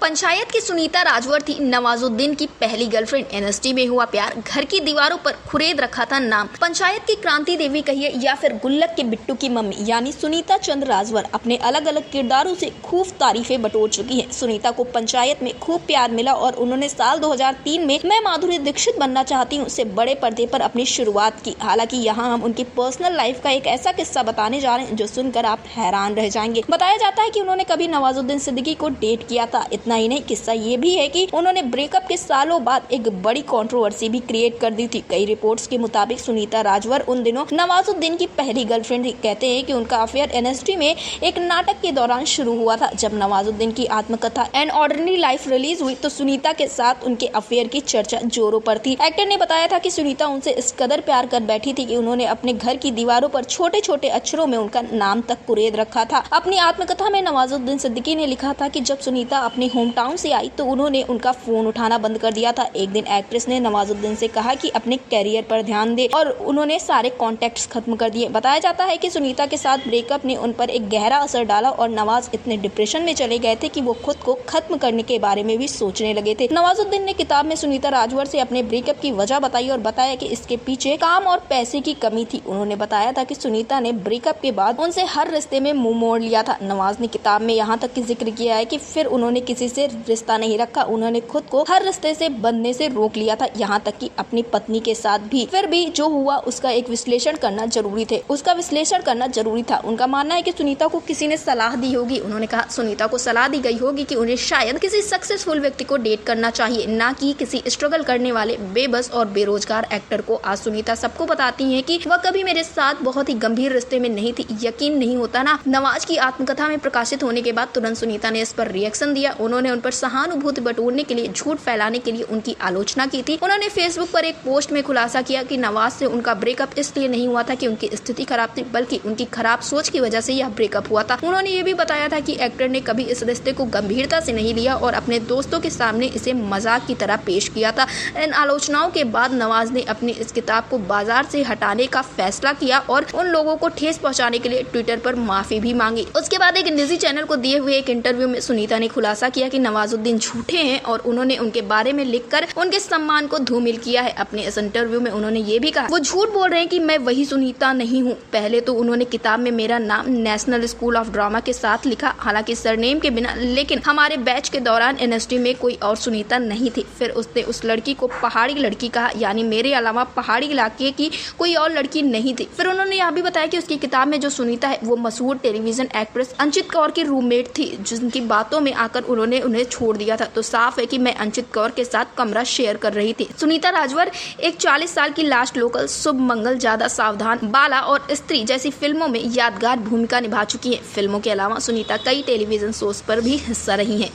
पंचायत की सुनीता राजवर थी नवाजुद्दीन की पहली गर्लफ्रेंड। एनएसटी में हुआ प्यार, घर की दीवारों पर खुरेद रखा था नाम। पंचायत की क्रांति देवी कहिए या फिर गुल्लक के बिट्टू की मम्मी यानी सुनीता चंद्र राजवर अपने अलग अलग किरदारों से खूब तारीफें बटोर चुकी हैं। सुनीता को पंचायत में खूब प्यार मिला और उन्होंने साल 2003 में मैं माधुरी दीक्षित बनना चाहती हूँ से बड़े पर्दे पर अपनी शुरुआत की। हालांकि यहाँ हम उनकी पर्सनल लाइफ का एक ऐसा किस्सा बताने जा रहे हैं जो सुनकर आप हैरान रह जाएंगे। बताया जाता है कि उन्होंने कभी नवाजुद्दीन सिद्दीकी को डेट किया था। इतना ही नहीं, किस्सा ये भी है कि उन्होंने ब्रेकअप के सालों बाद एक बड़ी कंट्रोवर्सी भी क्रिएट कर दी थी। कई रिपोर्ट्स के मुताबिक सुनीता राजवर उन दिनों नवाजुद्दीन की पहली गर्लफ्रेंड थी। कहते हैं कि उनका अफेयर एनएसटी में एक नाटक के दौरान शुरू हुआ था। जब नवाजुद्दीन की आत्मकथा एन ऑर्डिनरी लाइफ रिलीज हुई तो सुनीता के साथ उनके अफेयर की चर्चा जोरों पर थी। एक्टर ने बताया था कि सुनीता उनसे इस कदर प्यार कर बैठी थी कि उन्होंने अपने घर की दीवारों पर छोटे छोटे अक्षरों में उनका नाम तक कुरेद रखा था। अपनी आत्मकथा में नवाजुद्दीन सिद्दीकी ने लिखा था कि जब सुनीता अपने होम टाउन से आई तो उन्होंने उनका फोन उठाना बंद कर दिया था। एक दिन एक्ट्रेस ने नवाजुद्दीन से कहा कि अपने कैरियर पर ध्यान दे और उन्होंने सारे कॉन्टेक्ट्स खत्म कर दिए। बताया जाता है कि सुनीता के साथ ब्रेकअप ने उन पर एक गहरा असर डाला और नवाज इतने डिप्रेशन में चले गए थे कि वो खुद को खत्म करने के बारे में भी सोचने लगे थे। नवाजुद्दीन ने किताब में सुनीता राजवर से अपने ब्रेकअप की वजह बताई और बताया कि इसके पीछे काम और पैसे की कमी थी। उन्होंने बताया था कि सुनीता ने ब्रेकअप के बाद उनसे हर रिश्ते में मुंह मोड़ लिया था। नवाज ने किताब में यहाँ तक जिक्र किया है कि फिर उन्होंने किसी से रिश्ता नहीं रखा। उन्होंने खुद को हर रिश्ते से बनने से रोक लिया था, यहाँ तक कि अपनी पत्नी के साथ भी। फिर भी जो हुआ उसका एक विश्लेषण करना जरूरी था। उनका मानना है कि सुनीता को किसी ने सलाह दी होगी। उन्होंने कहा सुनीता को सलाह दी गई होगी कि उन्हें शायद किसी सक्सेसफुल व्यक्ति को डेट करना चाहिए, ना कि किसी स्ट्रगल करने वाले बेबस और बेरोजगार एक्टर को। आज सुनीता सबको बताती है कि वह कभी मेरे साथ बहुत ही गंभीर रिश्ते में नहीं थी। यकीन नहीं होता ना। नवाज की आत्मकथा में प्रकाशित होने के बाद तुरंत सुनीता ने इस पर रिएक्शन दिया। उन्होंने उन पर सहानुभूति बटोरने के लिए, झूठ फैलाने के लिए उनकी आलोचना की थी। उन्होंने फेसबुक पर एक पोस्ट में खुलासा किया कि नवाज से उनका ब्रेकअप इसलिए नहीं हुआ था कि उनकी स्थिति खराब थी, बल्कि उनकी खराब सोच की वजह से यह ब्रेकअप हुआ था। उन्होंने ये भी बताया था कि एक्टर ने कभी इस रिश्ते को गंभीरता से नहीं लिया और अपने दोस्तों के सामने इसे मजाक की तरह पेश किया था। इन आलोचनाओं के बाद नवाज ने अपनी इस किताब को बाजार से हटाने का फैसला किया और उन लोगों को ठेस पहुंचाने के लिए ट्विटर पर माफी भी मांगी। उसके बाद एक निजी चैनल को दिए हुए एक इंटरव्यू में सुनीता ने खुलासा किया कि नवाजुद्दीन झूठे हैं और उन्होंने उनके बारे में लिखकर उनके सम्मान को धूमिल किया है। अपने इस इंटरव्यू में उन्होंने ये भी कहा वो झूठ बोल रहे हैं कि मैं वही सुनीता नहीं हूँ। पहले तो उन्होंने किताब में मेरा नाम नेशनल स्कूल ऑफ ड्रामा के साथ लिखा, हालांकि सरनेम के बिना, लेकिन हमारे बैच के दौरान एनएसटी में कोई और सुनीता नहीं थी। फिर उसने उस लड़की को पहाड़ी लड़की कहा, यानी मेरे अलावा पहाड़ी इलाके की कोई और लड़की नहीं थी। फिर उन्होंने यह भी बताया कि उसकी किताब में जो सुनीता है वो मशहूर टेलीविजन एक्ट्रेस अंचित कौर की रूममेट थी, जिनकी बातों में आकर उन्होंने उन्हें छोड़ दिया था। तो साफ है कि मैं अंचित कौर के साथ कमरा शेयर कर रही थी। सुनीता राजवर एक 40 साल की लास्ट लोकल, शुभ मंगल, ज्यादा सावधान, बाला और स्त्री जैसी फिल्मों में यादगार भूमिका निभा चुकी है। फिल्मों के अलावा सुनीता कई टेलीविजन शोज पर भी हिस्सा रही हैं।